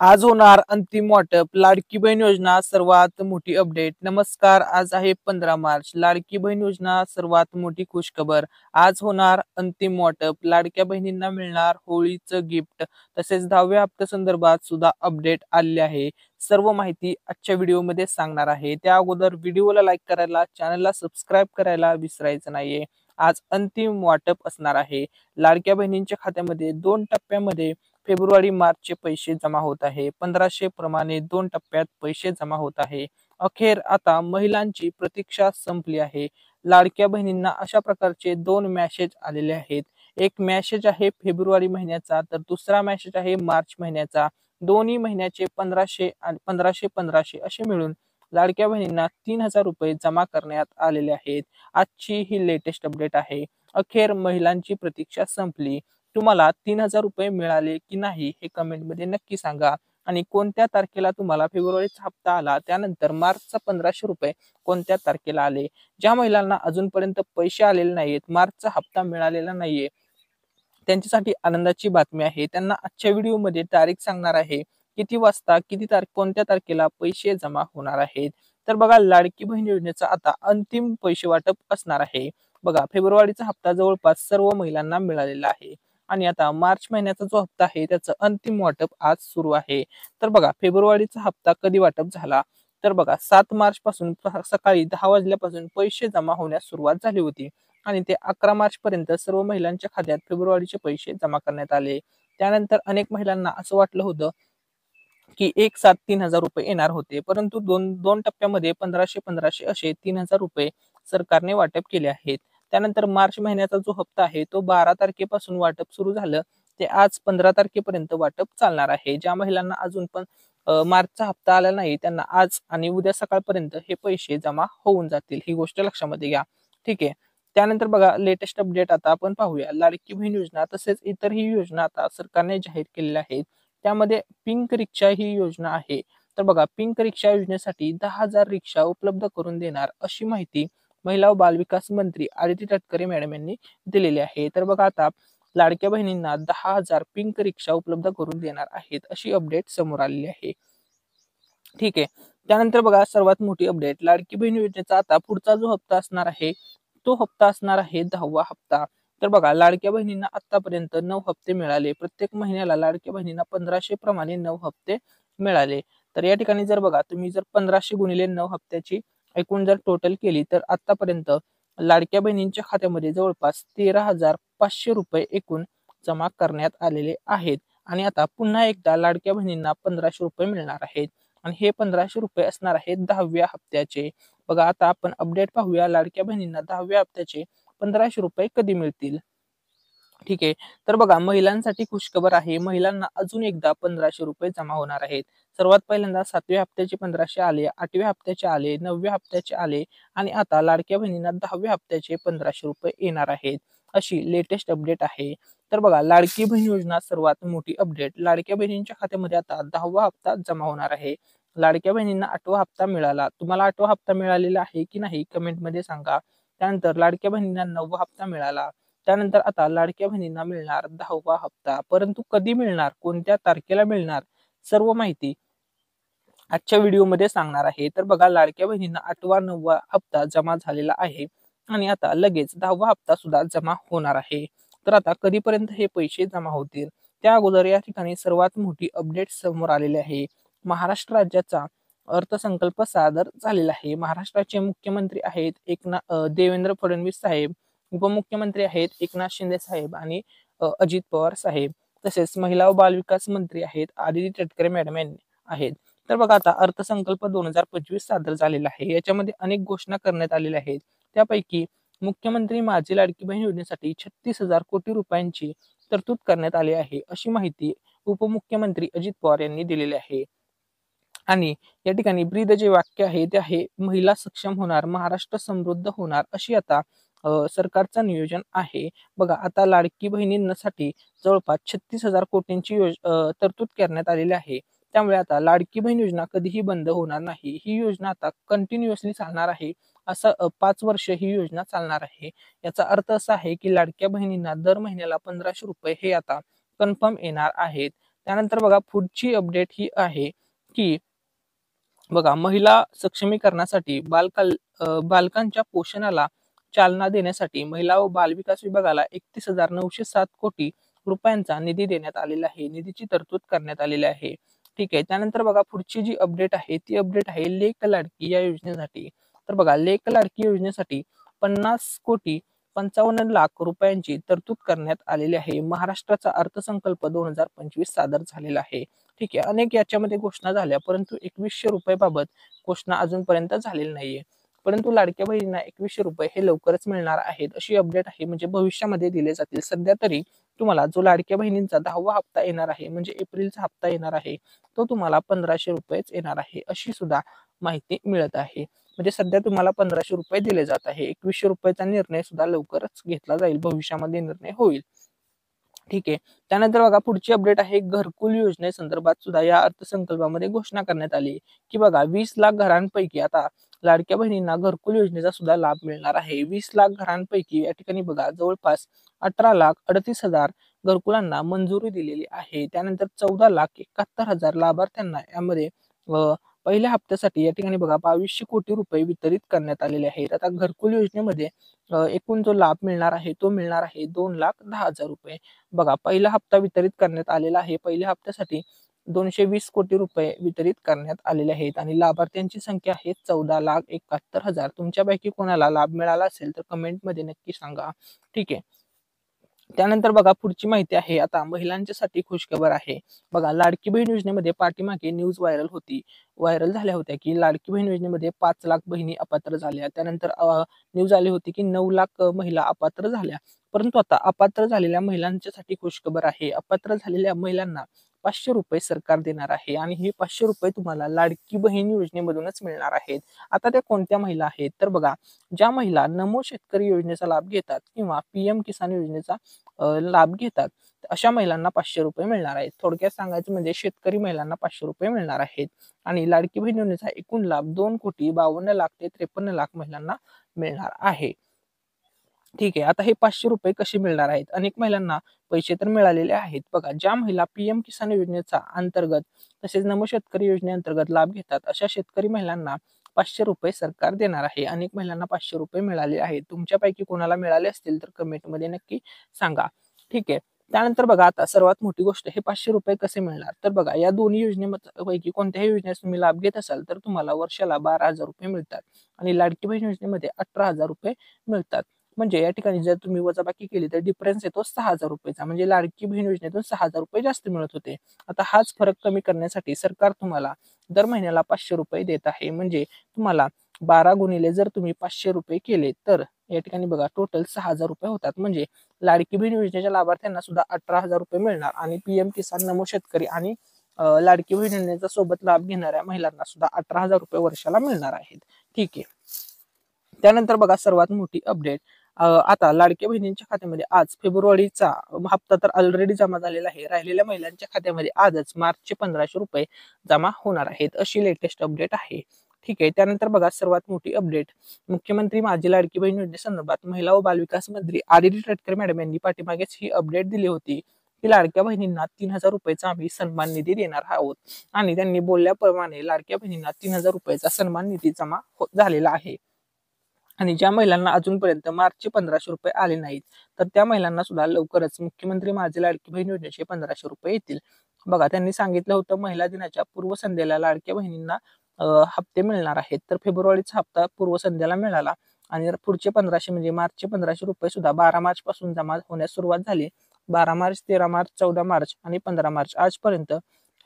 आज होणार अंतिम वाटप लाडकी बहीण योजना सर्वात मोठी अपडेट. नमस्कार, आज आहे 15 मार्च. लाडकी बहीण योजना सर्वात मोठी खुशखबर. आज होणार अंतिम वाटप, लाडक्या बहिणींना मिळणार होळीचं गिफ्ट. तसेच 10व्या हप्त्या संदर्भात सुद्धा अपडेट आले आहे. सर्व माहिती आजच्या व्हिडिओमध्ये सांगणार आहे. त्या अगोदर व्हिडिओला लाईक करायला, चॅनलला सबस्क्राईब करायला विसरायचं नाहीये. आज अंतिम वाटप असणार आहे. लाडक्या बहिणींच्या खात्यामध्ये 2 टप्प्यामध्ये फेब्रुवारी मार्चचे पैसे जमा होत आहे. 1500 प्रमाणे 2 टप्प्यात पैसे जमा होत आहे. अखेर आता महिलांची प्रतीक्षा संपली आहे. लाडक्या बहिणींना अशा प्रकारचे 2 मेसेज आलेले आहेत. एक मेसेज आहे फेब्रुवारी महिन्याचा, तर दुसरा मेसेज आहे मार्च महिन्याचा. दोन्ही महिन्याचे 1500 आणि 1500 असे मिळून लाडक्या बहिणींना 3000 रुपये जमा करण्यात आलेले आहेत. आजची ही लेटेस्ट अपडेट आहे. अखेर महिलांची प्रतीक्षा संपली. तुम्हाला 3000 रुपये मिळाले की नाही हे कमेंटमध्ये नक्की सांगा. आणि कोणत्या तारखेला तुम्हाला फेब्रुवारीचा हप्ता आला, त्यानंतर मार्चचा 1500 रुपये कोणत्या तारखेला आले. ज्या महिलांना अजूनपर्यंत पैसे आलेले नाहीत, मार्चचा हप्ता मिळालेला नाहीये, त्यांच्यासाठी आनंदाची बातमी आहे. त्यांना आजच्या व्हिडिओमध्ये तारीख सांगणार आहे. किती वाजता, किती तारीख, कोणत्या तारखेला पैसे जमा होणार आहेत. तर बघा, लाडकी बहीण योजनेचा आता अंतिम पैसे वाटप असणार आहे. बघा, फेब्रुवारीचा हप्ता जवळपास सर्व महिलांना मिळालेला आहे. आणि आता मार्च महिन्याचा जो हप्ता आहे त्याचं अंतिम वाटप आज सुरू आहे. तर बघा, फेब्रुवारीचा हप्ता कधी वाटप झाला, तर बघा 7 मार्च पासून सकाळी 10 वाजल्यापासून पैसे जमा होण्यास सुरुवात झाली होती. आणि ते 11 मार्च पर्यंत सर्व महिलांच्या खात्यात फेब्रुवारीचे पैसे जमा करण्यात आले. त्यानंतर अनेक महिलांना असं वाटलं होतं की एक साथ 3000 रुपये येणार होते, परंतु दोन टप्प्यामध्ये 1500 असे 3000 रुपये सरकारने वाटप केले आहेत. त्यानंतर मार्च महिन्याचा जो हप्ता आहे तो 12 तारखेपासून वाटप सुरू झालं, ते आज 15 तारखेपर्यंत वाटप चालणार आहे. ज्या महिलांना अजून पण मार्चचा हप्ता आला नाही, त्यांना आज आणि उद्या सकाळपर्यंत हे पैसे जमा होऊन जातील. ही गोष्ट लक्षामध्ये घ्या. ठीक आहे. त्यानंतर बघा, लेटेस्ट अपडेट आता आपण पाहूया. लाडकी बहीण योजना तसेच इतरही योजना आता सरकारने जाहीर केलेल्या आहेत. त्यामध्ये पिंक रिक्षा ही योजना आहे. तर बघा, पिंक रिक्षा योजनेसाठी 10,000 रिक्षा उपलब्ध करून देणार अशी माहिती महिला व बालविकास मंत्री आदिती तटकरे मॅडम यांनी दिलेली आहे. तर बघा, आता लाडक्या बहिणींना 10,000 पिंक रिक्षा उपलब्ध करून देणार आहेत अशी अपडेट समोर आलेली आहे. ठीक आहे. त्यानंतर बघा, सर्वात मोठी अपडेट, लाडकी बहीण योजनेचा आता पुढचा जो हप्ता असणार आहे तो हप्ता असणार आहे 10वा हप्ता. तर बघा, लाडक्या बहिणींना आतापर्यंत 9 हप्ते मिळाले. प्रत्येक महिन्याला लाडक्या बहिणींना 1500 प्रमाणे 9 हप्ते मिळाले. तर या ठिकाणी जर बघा, तुम्ही जर 1500 गुणिले 9 हप्त्याची एकूण जर टोटल केली, तर आतापर्यंत लाडक्या बहिणींच्या खात्यामध्ये जवळपास 13,500 रुपये एकूण जमा करण्यात आलेले आहेत. आणि आता पुन्हा एकदा लाडक्या बहिणींना 1500 रुपये मिळणार आहेत. आणि हे 1500 रुपये असणार आहेत 10व्या हप्त्याचे. बघा, आता आपण अपडेट पाहूया. लाडक्या बहिणींना 10व्या हप्त्याचे 1500 रुपये कधी मिळतील. ठीक आहे. तर बघा, महिलांसाठी खुशखबर आहे. महिलांना अजून एकदा 1500 रुपये जमा होणार आहेत. सर्वात पहिल्यांदा 7व्या हप्त्याचे 1500 आले, 8व्या हप्त्याचे आले, 9व्या हप्त्याचे आले आणि आता लाडक्या बहिणींना 10व्या हप्त्याचे 1500 रुपये येणार आहेत. अशी लेटेस्ट अपडेट आहे. तर बघा, लाडकी बहीण योजना सर्वात मोठी अपडेट. लाडक्या बहिणींच्या खात्यामध्ये आता 10वा हप्ता जमा होणार आहे. लाडक्या बहिणींना 8वा हप्ता मिळाला. तुम्हाला 8वा हप्ता मिळालेला आहे की नाही कमेंटमध्ये सांगा. त्यानंतर लाडक्या बहिणींना 9वा हप्ता मिळाला. त्यानंतर आता लाडक्या बहिणींना मिळणार 10वा हप्ता. परंतु कधी मिळणार, कोणत्या तारखेला मिळणार, सर्व माहिती आजच्या व्हिडिओमध्ये सांगणार आहे. तर बघा, लाडक्या बहिणींना 8वा 9वा हप्ता जमा झालेला आहे आणि आता लगेच 10वा हप्ता सुद्धा जमा होणार आहे. तर आता कधीपर्यंत हे पैसे जमा होतील, त्या अगोदर या ठिकाणी सर्वात मोठी अपडेट समोर आलेली आहे. महाराष्ट्र राज्याचा अर्थसंकल्प सादर झालेला आहे. महाराष्ट्राचे मुख्यमंत्री आहेत देवेंद्र फडणवीस साहेब, उपमुख्यमंत्री आहेत एकनाथ शिंदे साहेब आणि अजित पवार साहेब. तसेच महिला व बालविकास मंत्री आहेत आदिती तटकरे मॅडम आहेत. तर बघा, आता अर्थसंकल्प 2025 सादर झालेला आहे. याच्यामध्ये अनेक घोषणा करण्यात आलेल्या आहेत. त्यापैकी मुख्यमंत्री माझी लाडकी बहीण योजनेसाठी 36,000 कोटी रुपयांची तरतूद करण्यात आली आहे अशी माहिती उपमुख्यमंत्री अजित पवार यांनी दिलेली आहे. आणि या ठिकाणी ब्रीद जे वाक्य आहे ते आहे, महिला सक्षम होणार, महाराष्ट्र समृद्ध होणार अशी आता सरकारचं नियोजन आहे. बघा, आता लाडकी बहिणींसाठी जवळपास 36,000 कोटींची तरतूद करण्यात आलेली आहे. त्यामुळे आता लाडकी बहीण योजना कधीही बंद होणार नाही. ही योजना आता कंटिन्युअसली चालणार आहे. असं 5 वर्ष ही योजना चालणार आहे. याचा अर्थ असा आहे की लाडक्या बहिणींना दर महिन्याला 1500 रुपये हे आता कन्फर्म येणार आहेत. त्यानंतर बघा पुढची अपडेट ही आहे की बघा महिला सक्षमीकरणासाठी बालकांच्या पोषणाला चालना देण्यासाठी महिला व बालविकास विभागाला 31,907 कोटी रुपयांचा निधी देण्यात आलेला आहे. निधीची तरतूद करण्यात आलेली आहे. ठीक आहे. त्यानंतर बघा पुढची जी अपडेट आहे ती अपडेट आहे लेक लाडकी या योजनेसाठी. तर बघा लेक लाडकी योजनेसाठी 50,55,00,000 रुपयांची तरतूद करण्यात आलेली आहे. महाराष्ट्राचा अर्थसंकल्प 2025 सादर झालेला आहे. ठीक आहे. अनेक याच्यामध्ये घोषणा झाल्या, परंतु 2100 रुपये बाबत घोषणा अजूनपर्यंत झालेली नाहीये. परंतु लाडक्या बहिणींना 2100 रुपये हे लवकरच मिळणार आहेत अशी अपडेट आहे, म्हणजे भविष्यामध्ये दिले जातील. सध्या तरी तुम्हाला जो लाडक्या बहिणींचा 10वा हप्ता येणार आहे, म्हणजे एप्रिलचा हप्ता येणार आहे, तो तुम्हाला 1500 रुपयेच येणार आहे अशी सुद्धा माहिती मिळत आहे. म्हणजे सध्या तुम्हाला 1500 रुपये दिले जात आहे. 2100 रुपयाचा निर्णय सुद्धा लवकरच घेतला जाईल, भविष्यामध्ये निर्णय होईल. ठीक आहे. त्यानंतर बघा पुढची अपडेट आहे घरकुल योजनेसंदर्भात सुद्धा या अर्थसंकल्पामध्ये घोषणा करण्यात आली की बघा 20 लाख घरांपैकी आता लाडक्या बहिणींना घरकुल योजनेचा सुद्धा लाभ मिळणार आहे. 20 लाख घरांपैकी या ठिकाणी बघा जवळपास 18,38,000 घरकुलांना मंजुरी दिलेली आहे. त्यानंतर 14,71,000 लाभार्थ्यांना यामध्ये पहिल्या हप्त्यासाठी या ठिकाणी बघा 2200 कोटी रुपये वितरित करण्यात आलेले आहेत. आता घरकुल योजनेमध्ये एकूण जो लाभ मिळणार आहे तो मिळणार आहे 2,10,000 रुपये. बघा पहिला हप्ता वितरित करण्यात आलेला आहे. पहिल्या हप्त्यासाठी 220 कोटी रुपये वितरित करण्यात आलेले आहेत आणि लाभार्थ्यांची संख्या आहे 14,71,000. तुमच्यापैकी कोणाला लाभ मिळाला असेल तर कमेंटमध्ये नक्की सांगा. ठीक आहे. त्यानंतर बघा पुढची माहिती आहे आता महिलांच्यासाठी खुशखबर आहे. बघा लाडकी बहीण योजनेमध्ये पाठीमागे न्यूज व्हायरल झाल्या होत्या की लाडकी बहीण योजनेमध्ये 5 लाख बहिणी अपात्र झाल्या. त्यानंतर न्यूज आली होती की 9 लाख महिला अपात्र झाल्या. परंतु आता अपात्र झालेल्या महिलांच्यासाठी खुशखबर आहे. अपात्र झालेल्या महिलांना 500 रुपये सरकार देणार आहे आणि हे 500 रुपये तुम्हाला लाडकी बहीण योजनेमधूनच मिळणार आहेत. आता त्या कोणत्या महिला आहेत तर बघा ज्या महिला नमो शेतकरी योजनेचा लाभ घेतात किंवा PM किसान योजनेचा लाभ घेतात अशा महिलांना 500 रुपये मिळणार आहेत. थोडक्यात सांगायचं म्हणजे शेतकरी महिलांना 500 रुपये मिळणार आहेत आणि लाडकी बहीण योजनेचा एकूण लाभ 2,52,00,000 ते 53,00,000 महिलांना मिळणार आहे. ठीक आहे. आता हे 500 रुपये कसे मिळणार आहेत? अनेक महिलांना पैसे तर मिळालेले आहेत. बघा ज्या महिला PM किसान योजनेचा अंतर्गत तसेच नमो शेतकरी योजनेअंतर्गत लाभ घेतात अशा शेतकरी महिलांना 500 रुपये सरकार देणार आहे. अनेक महिलांना 500 रुपये मिळाले आहेत. तुमच्यापैकी कोणाला मिळाले असतील तर कमेंटमध्ये नक्की सांगा. ठीक आहे. त्यानंतर बघा आता सर्वात मोठी गोष्ट हे 500 रुपये कसे मिळणार? तर बघा या दोन्ही योजनेपैकी कोणत्याही योजनेचा तुम्ही लाभ घेत असाल तर तुम्हाला वर्षाला 12,000 रुपये मिळतात आणि लाडकी बहीण योजनेमध्ये 18,000 रुपये मिळतात. म्हणजे या ठिकाणी जर तुम्ही वजाबाकी केली तर डिफरन्स येतो 6,000 रुपयेचा. म्हणजे लाडकी बहीण योजनेतून 6,000 रुपये जास्त मिळत होते. आता हाच फरक कमी करण्यासाठी सरकार तुम्हाला दर महिन्याला 500 रुपये देत आहे. म्हणजे तुम्हाला 12 गुणिले जर तुम्ही 500 रुपये केले तर या ठिकाणी बघा टोटल 6,000 रुपये होतात. म्हणजे लाडकी बहीण योजनेच्या लाभार्थ्यांना सुद्धा 18,000 रुपये मिळणार आणि PM किसान नमो शेतकरी आणि लाडकी बहीण योजनेचा सोबत लाभ घेणाऱ्या महिलांना सुद्धा 18,000 रुपये वर्षाला मिळणार आहेत. ठीक आहे. त्यानंतर बघा सर्वात मोठी अपडेट आता लाडक्या बहिणींच्या खात्यामध्ये आज फेब्रुवारीचा हप्ता तर ऑलरेडी जमा झालेला आहे. राहिलेल्या महिलांच्या खात्यामध्ये आजच मार्चचे 1500 रुपये जमा होणार आहेत अशी लेटेस्ट अपडेट आहे. ठीक आहे. त्यानंतर बघा सर्वात मोठी अपडेट मुख्यमंत्री माझी लाडकी बहीण योजनेसंदर्भात महिला व बालविकास मंत्री आदिती तटकरे मॅडम यांनी पाठीमागेच ही अपडेट दिली होती की लाडक्या बहिणींना 3,000 रुपयेचा आम्ही सन्मान निधी देणार आहोत आणि त्यांनी बोलल्याप्रमाणे लाडक्या बहिणींना 3,000 रुपयेचा सन्मान निधी जमा झालेला आहे. आणि ज्या महिलांना अजूनपर्यंत मार्चचे 1500 रुपये आले नाहीत तर त्या महिलांना सुद्धा लवकरच मुख्यमंत्री माझी लाडकी बहीण योजनेचे 1500 रुपये येतील. बघा त्यांनी सांगितलं होतं महिला दिनाच्या पूर्वसंध्येला लाडक्या बहिणींना हप्ते मिळणार आहेत. तर फेब्रुवारीचा हप्ता पूर्वसंध्येला मिळाला आणि पुढचे 1500 म्हणजे मार्चचे 1500 रुपये सुद्धा 12 मार्च पासून जमा होण्यास सुरुवात झाली. 12 मार्च, 13 मार्च, 14 मार्च आणि 15 मार्च आजपर्यंत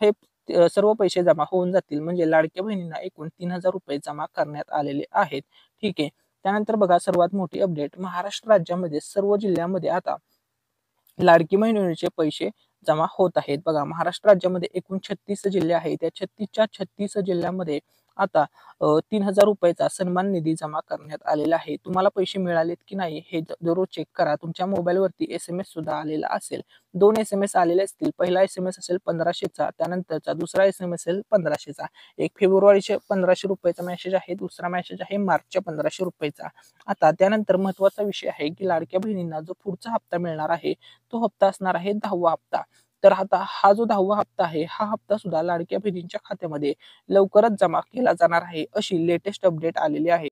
हे सर्व पैसे जमा होऊन जातील. म्हणजे लाडक्या बहिणींना एकूण 3,000 रुपये जमा करण्यात आलेले आहेत. ठीक आहे. त्यानंतर बघा सर्वात मोठी अपडेट महाराष्ट्र राज्यामध्ये सर्व जिल्ह्यामध्ये आता लाडकी बहीण योजनेचे पैसे जमा होत आहेत. बघा महाराष्ट्र राज्यामध्ये एकूण 36 जिल्हे आहेत. त्या 36च्या 36 जिल्ह्यामध्ये आता 3,000 रुपयाचा सन्मान निधी जमा करण्यात आलेला आहे. तुम्हाला पैसे मिळालेत की नाही हे जरूर चेक करा. तुमच्या मोबाईलवरती SMS सुद्धा आलेला असेल. 2 SMS आलेले असतील. पहिला SMS असेल 1500चा, त्यानंतरचा दुसरा SMS असेल 1500चा. एक फेब्रुवारीचे 1500 रुपयाचा मेसेज आहे, दुसरा मेसेज आहे मार्चच्या 1500 रुपयाचा. आता त्यानंतर महत्वाचा विषय आहे की लाडक्या बहिणींना जो पुढचा हप्ता मिळणार आहे तो हप्ता असणार आहे 10वा हप्ता. तर आता हा जो 10वा हप्ता आहे, हा हप्ता सुद्धा लाडक्या बहिणींच्या खात्यामध्ये लवकरच जमा केला जाणार आहे, अशी लेटेस्ट अपडेट आलेली आहे.